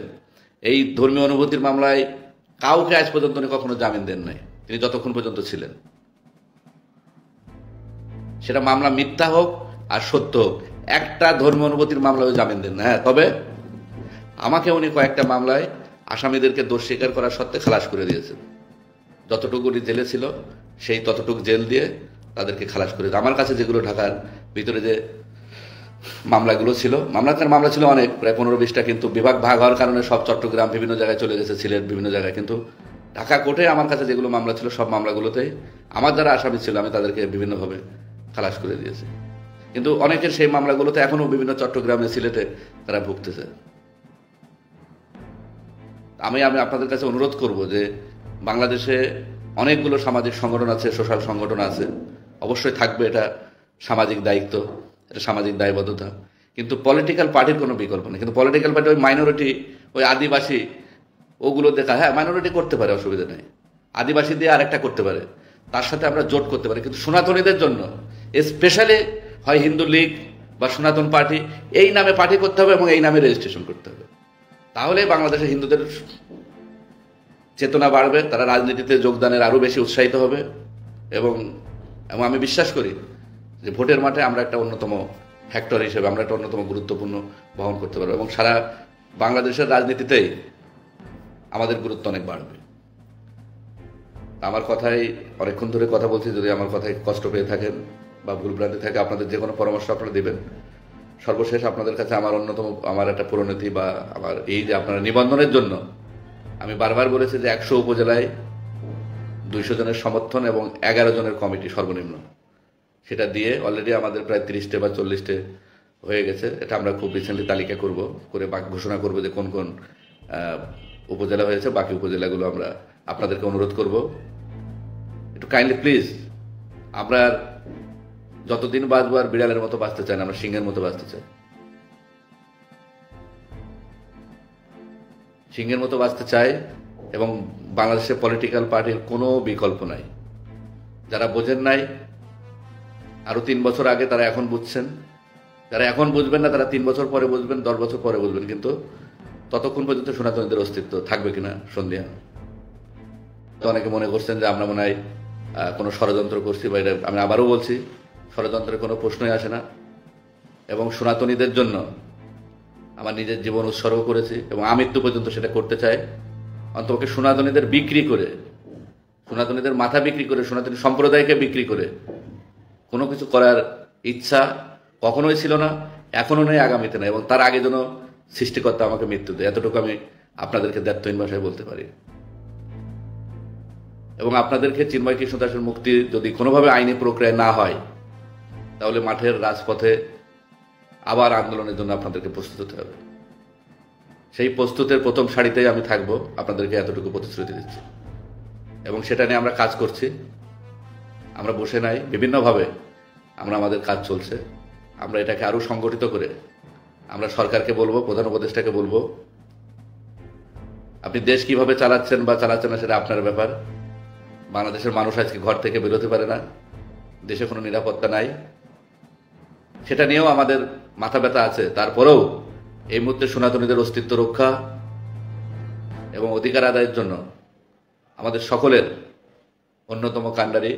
এই ধর্মীয় অনুভূতির মামলায় কাউকে আজ পর্যন্ত উনি কখনো জামিন দেন নাই, তিনি যতক্ষণ পর্যন্ত ছিলেন। সেটা মামলা মিথ্যা হোক আর সত্য হোক, একটা ধর্মীয় অনুভূতির মামলায় জামিন দেন না। হ্যাঁ, তবে আমাকে উনি কয়েকটা মামলায় আসামিদেরকে দোষ স্বীকার করার সত্ত্বে খালাস করে দিয়েছেন। যতটুকু উনি জেলে ছিল সেই ততটুকু জেল দিয়ে তাদেরকে খালাস করে। আমার কাছে যেগুলো ঢাকার ভিতরে যে মামলাগুলো ছিল, মামলা ছিল অনেক, প্রায় 15-20টা, কিন্তু বিভাগ ভাগ হওয়ার কারণে সব চট্টগ্রাম বিভিন্ন জায়গায় চলে গেছে, সিলেট বিভিন্ন জায়গায়। কিন্তু ঢাকা কোর্টে আমার কাছে যেগুলো মামলা ছিল সব মামলাগুলোতেই আমার যারা আসামি ছিল আমি তাদেরকে বিভিন্নভাবে খালাস করে দিয়েছি। কিন্তু অনেকের সেই মামলাগুলোতে এখনও বিভিন্ন চট্টগ্রামে সিলেটে তারা ভুগতেছে। আমি আপনাদের কাছে অনুরোধ করব যে বাংলাদেশে অনেকগুলো সামাজিক সংগঠন আছে, সোশ্যাল সংগঠন আছে, অবশ্যই থাকবে, এটা সামাজিক দায়িত্ব, এটা সামাজিক দায়বদ্ধতা, কিন্তু পলিটিক্যাল পার্টির কোনো বিকল্প নেই। কিন্তু পলিটিক্যাল পার্টি ওই মাইনরিটি, ওই আদিবাসী, ওগুলো দেখা, হ্যাঁ মাইনরিটি করতে পারে, অসুবিধা নেই, আদিবাসী দিয়ে আরেকটা করতে পারে, তার সাথে আমরা জোট করতে পারি, কিন্তু সনাতনীদের জন্য স্পেশালি হয় হিন্দু লীগ বা সনাতন পার্টি এই নামে পার্টি করতে হবে এবং এই নামে রেজিস্ট্রেশন করতে হবে। তাহলে বাংলাদেশের হিন্দুদের চেতনা বাড়বে, তারা রাজনীতিতে যোগদানের আরও বেশি উৎসাহিত হবে। এবং আমি বিশ্বাস করি যে ভোটের মাঠে আমরা একটা অন্যতম ফ্যাক্টর হিসেবে, আমরা একটা অন্যতম গুরুত্বপূর্ণ বহন করতে পারবো এবং সারা বাংলাদেশের রাজনীতিতেই আমাদের গুরুত্ব অনেক বাড়বে। আমার কথাই অনেকক্ষণ ধরে কথা বলছি, যদি আমার কথায় কষ্ট পেয়ে থাকেন বা ভুলভ্রান্তি থাকে, আপনাদের যে কোনো পরামর্শ আপনারা দেবেন। সর্বশেষ আপনাদের কাছে আমার একটা পরিণতি বা আমার এই যে আপনারা নিবন্ধনের জন্য, আমি বারবার বলেছি যে 100 উপজেলায় 200 জনের সমর্থন এবং 11 জনের কমিটি সর্বনিম্ন, সেটা দিয়ে অলরেডি আমাদের প্রায় 30টে বা 40টে হয়ে গেছে। এটা আমরা খুব রিসেন্টলি তালিকা করে ঘোষণা করব যে কোন কোন উপজেলা হয়েছে। বাকি উপজেলাগুলো আমরা আপনাদেরকে অনুরোধ করব একটু কাইন্ডলি প্লিজ, আমরা যতদিন বাঁচবো আর বিড়ালের মতো বাঁচতে চাই না, আমরা সিংহের মতো বাঁচতে চাই। সিংহের মতো বাঁচতে চাই এবং বাংলাদেশের পলিটিক্যাল পার্টির কোনো বিকল্প নাই। যারা বোঝেন নাই আরো 3 বছর আগে, তারা এখন বুঝছেন, যারা এখন বুঝবেন না তারা 3 বছর পরে বুঝবেন, 10 বছর পরে বুঝবেন, কিন্তু ততক্ষণ পর্যন্ত সনাতনীদের অস্তিত্ব থাকবে কিনা সন্দেহ। তো অনেকে মনে করছেন যে আমরা মনে হয় কোনো ষড়যন্ত্র করছি, বা এটা আমি আবারও বলছি, ষড়যন্ত্রের কোনো প্রশ্নই আসে না। এবং সনাতনীদের জন্য আমার নিজের জীবন উৎসর্গ করেছি এবং আমৃত্যু পর্যন্ত সেটা করতে চাই। অন্তপক্ষে সনাতনীদের বিক্রি করে, সনাতনীদের মাথা বিক্রি করে, সনাতনী সম্প্রদায়কে বিক্রি করে কোনো কিছু করার ইচ্ছা কখনোই ছিল না, এখনো নেই, আগামীতে নেই। এবং তার আগে যেন সৃষ্টিকর্তা আমাকে মৃত্যু দেয়, এতটুকু আমি আপনাদেরকে দায়িত্বহীন ভাষায় বলতে পারি। এবং আপনাদেরকে চিন্ময় কৃষ্ণ দাসের মুক্তি যদি কোনোভাবে আইনি প্রক্রিয়া না হয়, তাহলে মাঠের রাজপথে আবার আন্দোলনের জন্য আপনাদেরকে প্রস্তুত হতে হবে। সেই প্রস্তুতের প্রথম সারিতেই আমি থাকবো, আপনাদেরকে এতটুকু প্রতিশ্রুতি দিচ্ছি। এবং সেটা নিয়ে আমরা কাজ করছি, আমরা বসে নাই, বিভিন্নভাবে আমাদের কাজ চলছে। আমরা এটাকে আরও সংগঠিত করে আমরা সরকারকে বলবো, প্রধান উপদেষ্টাকে বলবো, আপনি দেশ কিভাবে চালাচ্ছেন বা চালাচ্ছেন না সেটা আপনার ব্যাপার। বাংলাদেশের মানুষ আজকে ঘর থেকে বেরোতে পারে না, দেশে কোনো নিরাপত্তা নাই, সেটা নিয়েও আমাদের মাথা ব্যথা আছে। তারপরেও এই মুহূর্তে সনাতনীদের অস্তিত্ব রক্ষা এবং অধিকার আদায়ের জন্য আমাদের সকলের অন্যতম কাণ্ডারি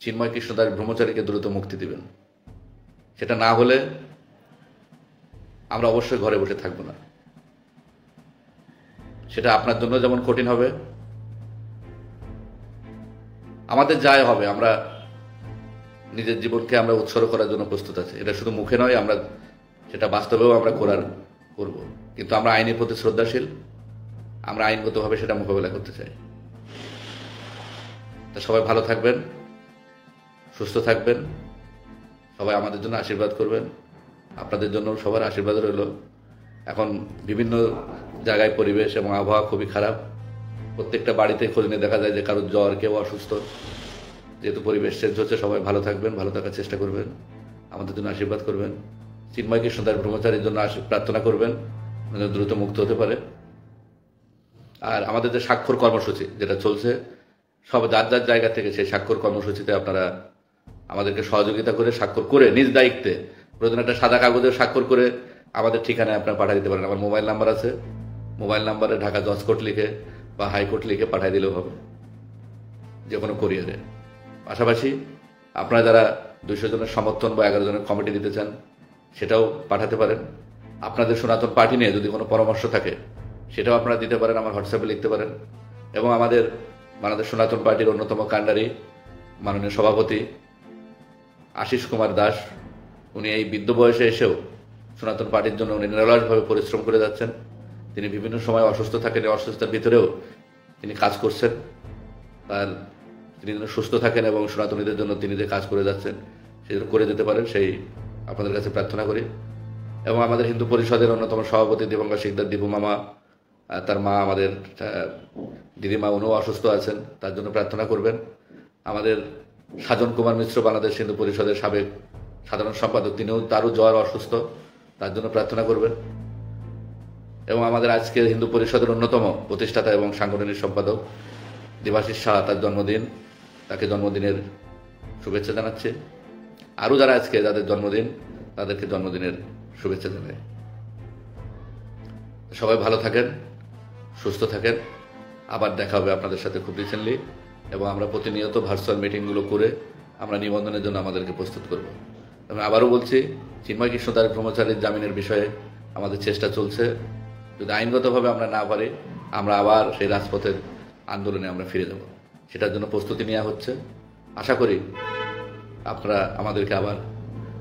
চিন্ময় কৃষ্ণ দাস ব্রহ্মচারীকে দ্রুত মুক্তি দিবেন। সেটা না হলে আমরা অবশ্যই ঘরে বসে থাকব না। সেটা আপনার জন্য যেমন কঠিন হবে, আমাদের যাই হবে, আমরা নিজের জীবনকে আমরা উৎসর্গ করার জন্য প্রস্তুত আছি। এটা শুধু মুখে নয়, আমরা সেটা বাস্তবেও আমরা করব। কিন্তু আমরা আইনের প্রতি শ্রদ্ধাশীল, আমরা আইনগতভাবে সেটা মোকাবেলা করতে চাই। তা সবাই ভালো থাকবেন, সুস্থ থাকবেন, সবাই আমাদের জন্য আশীর্বাদ করবেন। আপনাদের জন্য সবার আশীর্বাদ রইল। এখন বিভিন্ন জায়গায় পরিবেশ এবং আবহাওয়া খুবই খারাপ, প্রত্যেকটা বাড়িতে খোঁজ নিয়ে দেখা যায় যে কারোর জ্বর, কেউ অসুস্থ। যেহেতু পরিবেশ চেঞ্জ হচ্ছে, সবাই ভালো থাকবেন, ভালো থাকার চেষ্টা করবেন, আমাদের জন্য আশীর্বাদ করবেন। চিন্ময় কৃষ্ণ দাস ব্রহ্মচারীর জন্য প্রার্থনা করবেন দ্রুত মুক্ত হতে পারে। আর আমাদের যে স্বাক্ষর কর্মসূচি যেটা চলছে, সব যার যার জায়গা থেকে সেই স্বাক্ষর কর্মসূচিতে আপনারা আমাদেরকে সহযোগিতা করে স্বাক্ষর করে নিজ দায়িত্বে, প্রয়োজন একটা সাদা কাগজে স্বাক্ষর করে আমাদের ঠিকানায় আপনারা পাঠিয়ে দিতে পারেন। আমার মোবাইল নাম্বার আছে, মোবাইল নাম্বারে ঢাকা জজ কোর্ট লিখে বা হাইকোর্ট লিখে পাঠিয়ে দিলেও হবে, যে কোনো কোরিয়ারে। পাশাপাশি আপনারা যারা 200 জনের সমর্থন বা 11 জনের কমিটি দিতে চান, সেটাও পাঠাতে পারেন। আপনাদের সনাতন পার্টি নিয়ে যদি কোনো পরামর্শ থাকে, সেটাও আপনারা দিতে পারেন, আমার হোয়াটসঅ্যাপে লিখতে পারেন। এবং আমাদের বাংলাদেশ সনাতন পার্টির অন্যতম কাণ্ডারি মাননীয় সভাপতি আশিস কুমার দাস, উনি এই বৃদ্ধ বয়সে এসেও সনাতন পার্টির জন্য উনি নিরলসভাবে পরিশ্রম করে যাচ্ছেন। তিনি বিভিন্ন সময় অসুস্থ থাকেন, এই অসুস্থতার ভিতরেও তিনি কাজ করছেন। তিনি যেন সুস্থ থাকেন এবং সনাতনীদের জন্য তিনি যে কাজ করে যাচ্ছেন সেটা করে যেতে পারেন, সেই আপনাদের কাছে প্রার্থনা করি। এবং আমাদের হিন্দু পরিষদের অন্যতম সভাপতি দিবঙ্গত শিকদার দীপু মামা, তার মা আমাদের দিদিমা, উনিও অসুস্থ আছেন, তার জন্য প্রার্থনা করবেন। আমাদের সাজন কুমার মিশ্র, বাংলাদেশ হিন্দু পরিষদের সাবেক সাধারণ সম্পাদক, তারও জ্বর, অসুস্থ, তার জন্য প্রার্থনা করবেন। এবং আমাদের আজকের হিন্দু পরিষদের অন্যতম প্রতিষ্ঠাতা এবং সাংগঠনিক সম্পাদক দেবাশিস শাহ, তার জন্মদিন, তাকে জন্মদিনের শুভেচ্ছা জানাচ্ছে। আরও যারা আজকে যাদের জন্মদিন, তাদেরকে জন্মদিনের শুভেচ্ছা জানাই। সবাই ভালো থাকেন, সুস্থ থাকেন। আবার দেখা হবে আপনাদের সাথে খুব রিসেন্টলি। এবং আমরা প্রতিনিয়ত ভার্চুয়াল মিটিংগুলো করে আমরা নিবন্ধনের জন্য আমাদেরকে প্রস্তুত করব। আমি আবারও বলছি, চিন্ময় কৃষ্ণ দাস ব্রহ্মচারীর জামিনের বিষয়ে আমাদের চেষ্টা চলছে। যদি আইনগতভাবে আমরা না পারি, আমরা আবার সেই রাজপথের আন্দোলনে আমরা ফিরে যাব। সেটার জন্য প্রস্তুতি নেওয়া হচ্ছে। আশা করি আপনারা আমাদেরকে আবার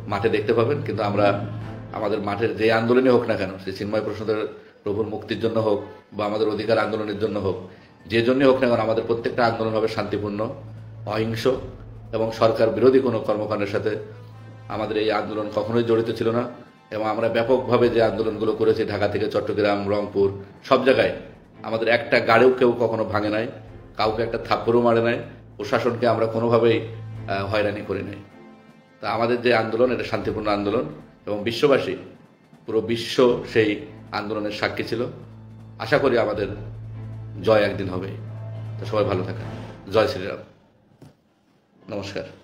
মাঠে দেখতে পাবেন। কিন্তু আমরা আমাদের মাঠের যে আন্দোলনই হোক না কেন, সে চিন্ময় প্রসাদের প্রভুর মুক্তির জন্য হোক বা আমাদের অধিকার আন্দোলনের জন্য হোক, যে জন্যই হোক না কেন, আমাদের প্রত্যেকটা আন্দোলন হবে শান্তিপূর্ণ, অহিংস এবং সরকার বিরোধী কোনো কর্মকাণ্ডের সাথে আমাদের এই আন্দোলন কখনোই জড়িত ছিল না। এবং আমরা ব্যাপকভাবে যে আন্দোলনগুলো করেছি, ঢাকা থেকে চট্টগ্রাম, রংপুর, সব জায়গায় আমাদের একটা গাড়িও কেউ কখনো ভাঙে নাই, কাউকে একটা থাপ্পড়ও মারে নাই, প্রশাসনকে আমরা কোনোভাবেই হয়রানি করি নাই। তা আমাদের যে আন্দোলন, এটা শান্তিপূর্ণ আন্দোলন এবং বিশ্ববাসী, পুরো বিশ্ব সেই আন্দোলনের সাক্ষী ছিল। আশা করি আমাদের জয় একদিন হবে। তো সবাই ভালো থাকেন। জয় শ্রীরাম। নমস্কার।